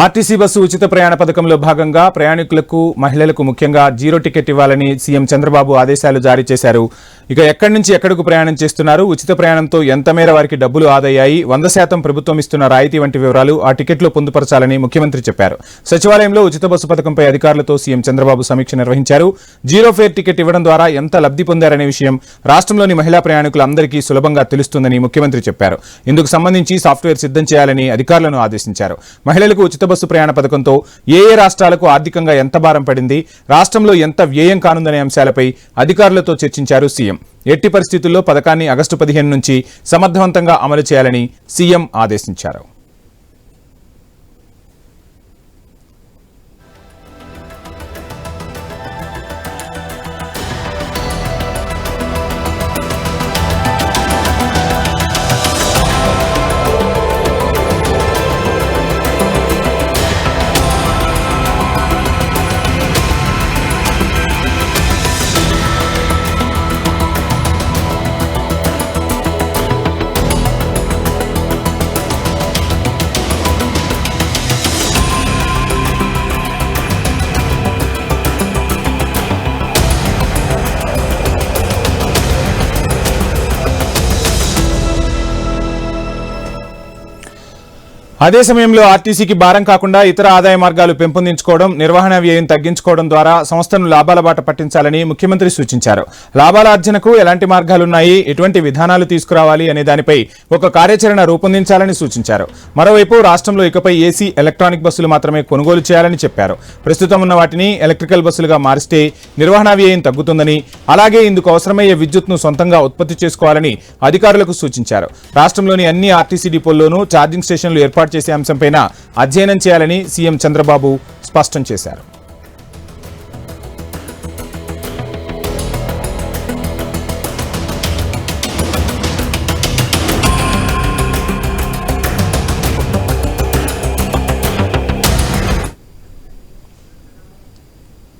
RTC bus ఉచిత ప్రయాణ పథకంలో భాగంగా ప్రయాణికులకు మహిళలకు ముఖ్యంగా జీరో టికెట్ ఇవ్వాలని సీఎం చంద్రబాబు ఆదేశాలు జారీ చేశారు. ఇక ఎక్కడి నుంచి ఎక్కడకు ప్రయాణం చేస్తున్నారు, ఉచిత ప్రయాణంతో ఎంత మేర వారికి డబ్బులు ఆదాయాయి, 100% ప్రభుత్వం ఇస్తున్న రాయితీ వంటి వివరాలు ఆ టికెట్లో పొందుపరచాలని ముఖ్యమంత్రి చెప్పారు. సచివాలయంలో ఉచిత బస్సు పథకంపై అధికారులతో సీఎం చంద్రబాబు సమీక్ష నిర్వహించారు. జీరో ఫేర్ టికెట్ ఇవ్వడం ద్వారా ఎంత లబ్ధి పొందారనే విషయం రాష్ట్రంలోని మహిళా ప్రయాణికులందరికీ సులభంగా తెలుస్తుందని ముఖ్యమంత్రి చెప్పారు. ఇందుకు సంబంధించి సాఫ్ట్వేర్ సిద్ధం చేయాలని అధికారులను ఆదేశించారు. మహిళలకు ఉచిత బస్సు ప్రయాణ పథకంతో ఏ రాష్ట్రాలకు ఆర్థికంగా ఎంత భారం పడింది, రాష్ట్రంలో ఎంత వ్యయం కానుందనే అంశాలపై అధికారులతో చర్చించారు సీఎం. ఎట్టి పరిస్థితుల్లో పథకాన్ని ఆగస్టు 15 నుంచి సమర్థవంతంగా అమలు చేయాలని సీఎం ఆదేశించారు. అదే సమయంలో ఆర్టీసీకి భారం కాకుండా ఇతర ఆదాయ మార్గాలు పెంపొందించుకోవడం, నిర్వహణ వ్యయం తగ్గించుకోవడం ద్వారా సంస్థను లాభాల బాట పట్టించాలని ముఖ్యమంత్రి సూచించారు. లాభాల ఆర్జనకు ఎలాంటి మార్గాలున్నాయి, ఎటువంటి విధానాలు తీసుకురావాలి అనే దానిపై ఒక కార్యాచరణ రూపొందించాలని సూచించారు. మరోవైపు రాష్ట్రంలో ఇకపై ఏసీ, ఎలక్ట్రానిక్ బస్సులు మాత్రమే కొనుగోలు చేయాలని చెప్పారు. ప్రస్తుతం ఉన్న వాటిని ఎలక్ట్రికల్ బస్సులుగా మారిస్తే నిర్వహణ వ్యయం తగ్గుతుందని, అలాగే ఇందుకు అవసరమయ్యే విద్యుత్ను సొంతంగా ఉత్పత్తి చేసుకోవాలని అధికారులకు సూచించారు. రాష్ట్రంలోని అన్ని ఆర్టీసీ డిపోల్లోనూ ఛార్జింగ్ స్టేషన్లు ఏర్పాటు చేసే అంశంపైన అధ్యయనం చేయాలని సీఎం చంద్రబాబు స్పష్టం చేశారు.